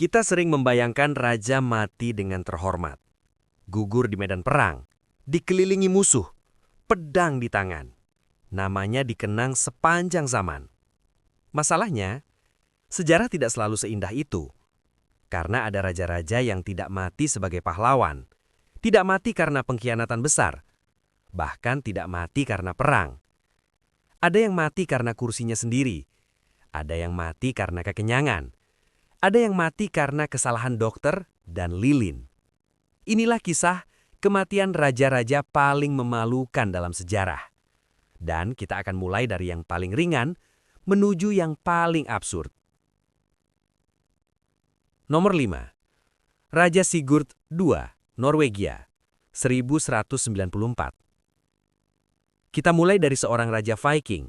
Kita sering membayangkan raja mati dengan terhormat, gugur di medan perang, dikelilingi musuh, pedang di tangan. Namanya dikenang sepanjang zaman. Masalahnya, sejarah tidak selalu seindah itu. Karena ada raja-raja yang tidak mati sebagai pahlawan, tidak mati karena pengkhianatan besar, bahkan tidak mati karena perang. Ada yang mati karena kursinya sendiri, ada yang mati karena kekenyangan, ada yang mati karena kesalahan dokter dan lilin. Inilah kisah kematian raja-raja paling memalukan dalam sejarah. Dan kita akan mulai dari yang paling ringan menuju yang paling absurd. Nomor 5. Raja Sigurd II, Norwegia, 1194. Kita mulai dari seorang raja Viking.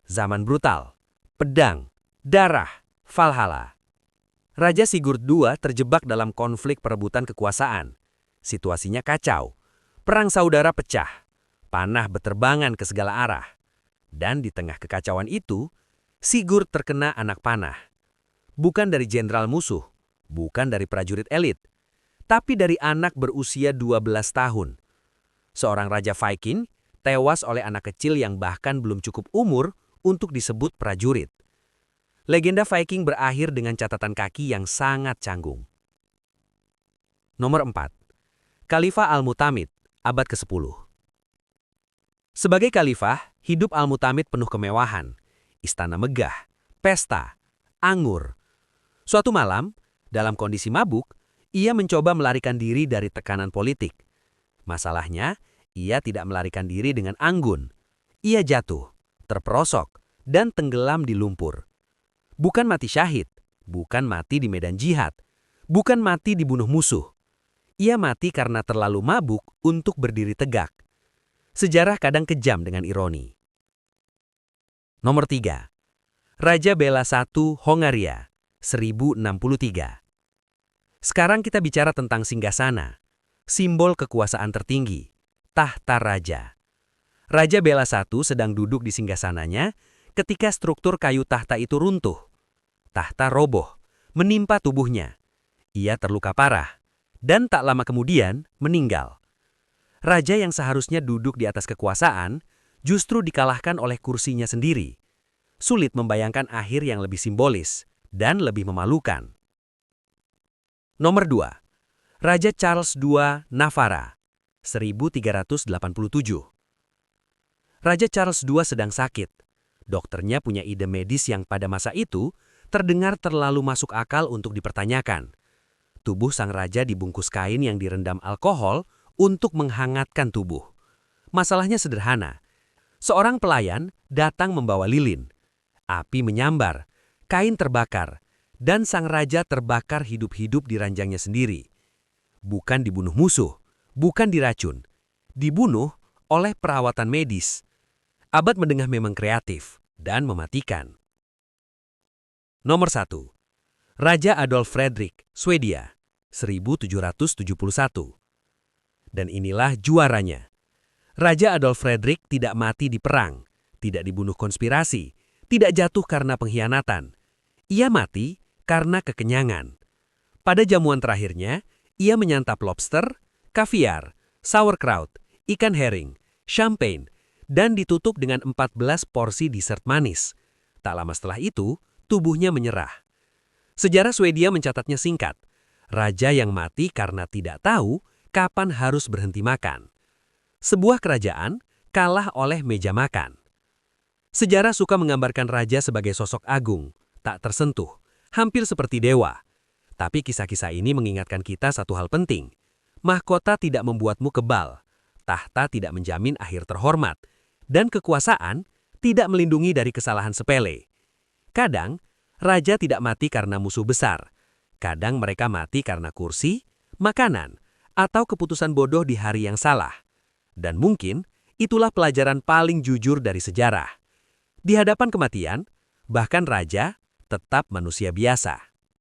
Zaman brutal, pedang, darah, Valhalla. Raja Sigurd II terjebak dalam konflik perebutan kekuasaan. Situasinya kacau. Perang saudara pecah. Panah beterbangan ke segala arah. Dan di tengah kekacauan itu, Sigurd terkena anak panah. Bukan dari jenderal musuh, bukan dari prajurit elit, tapi dari anak berusia 12 tahun. Seorang raja Viking tewas oleh anak kecil yang bahkan belum cukup umur untuk disebut prajurit. Legenda Viking berakhir dengan catatan kaki yang sangat canggung. Nomor 4. Khalifah Al-Mutamid, abad ke-10. Sebagai khalifah, hidup Al-Mutamid penuh kemewahan, istana megah, pesta, anggur. Suatu malam, dalam kondisi mabuk, ia mencoba melarikan diri dari tekanan politik. Masalahnya, ia tidak melarikan diri dengan anggun. Ia jatuh, terperosok, dan tenggelam di lumpur. Bukan mati syahid, bukan mati di medan jihad, bukan mati dibunuh musuh. Ia mati karena terlalu mabuk untuk berdiri tegak. Sejarah kadang kejam dengan ironi. Nomor 3. Raja Bela I Hongaria, 1063. Sekarang kita bicara tentang singgasana, simbol kekuasaan tertinggi, tahta raja. Raja Bela I sedang duduk di singgasananya ketika struktur kayu tahta itu runtuh. Tahta roboh, menimpa tubuhnya. Ia terluka parah, dan tak lama kemudian meninggal. Raja yang seharusnya duduk di atas kekuasaan justru dikalahkan oleh kursinya sendiri. Sulit membayangkan akhir yang lebih simbolis dan lebih memalukan. Nomor 2. Raja Charles II Navarra, 1387. Raja Charles II sedang sakit. Dokternya punya ide medis yang pada masa itu terdengar terlalu masuk akal untuk dipertanyakan. Tubuh sang raja dibungkus kain yang direndam alkohol untuk menghangatkan tubuh. Masalahnya sederhana. Seorang pelayan datang membawa lilin. Api menyambar, kain terbakar, dan sang raja terbakar hidup-hidup di ranjangnya sendiri. Bukan dibunuh musuh, bukan diracun. Dibunuh oleh perawatan medis. Abad Menengah memang kreatif dan mematikan. Nomor 1. Raja Adolf Fredrik, Swedia, 1771. Dan inilah juaranya. Raja Adolf Fredrik tidak mati di perang, tidak dibunuh konspirasi, tidak jatuh karena pengkhianatan. Ia mati karena kekenyangan. Pada jamuan terakhirnya, ia menyantap lobster, kaviar, sauerkraut, ikan herring, champagne, dan ditutup dengan 14 porsi dessert manis. Tak lama setelah itu, tubuhnya menyerah. Sejarah Swedia mencatatnya singkat. Raja yang mati karena tidak tahu kapan harus berhenti makan. Sebuah kerajaan kalah oleh meja makan. Sejarah suka menggambarkan raja sebagai sosok agung, tak tersentuh, hampir seperti dewa. Tapi kisah-kisah ini mengingatkan kita satu hal penting. Mahkota tidak membuatmu kebal, tahta tidak menjamin akhir terhormat, dan kekuasaan tidak melindungi dari kesalahan sepele. Kadang, raja tidak mati karena musuh besar. Kadang mereka mati karena kursi, makanan, atau keputusan bodoh di hari yang salah. Dan mungkin itulah pelajaran paling jujur dari sejarah. Di hadapan kematian, bahkan raja tetap manusia biasa.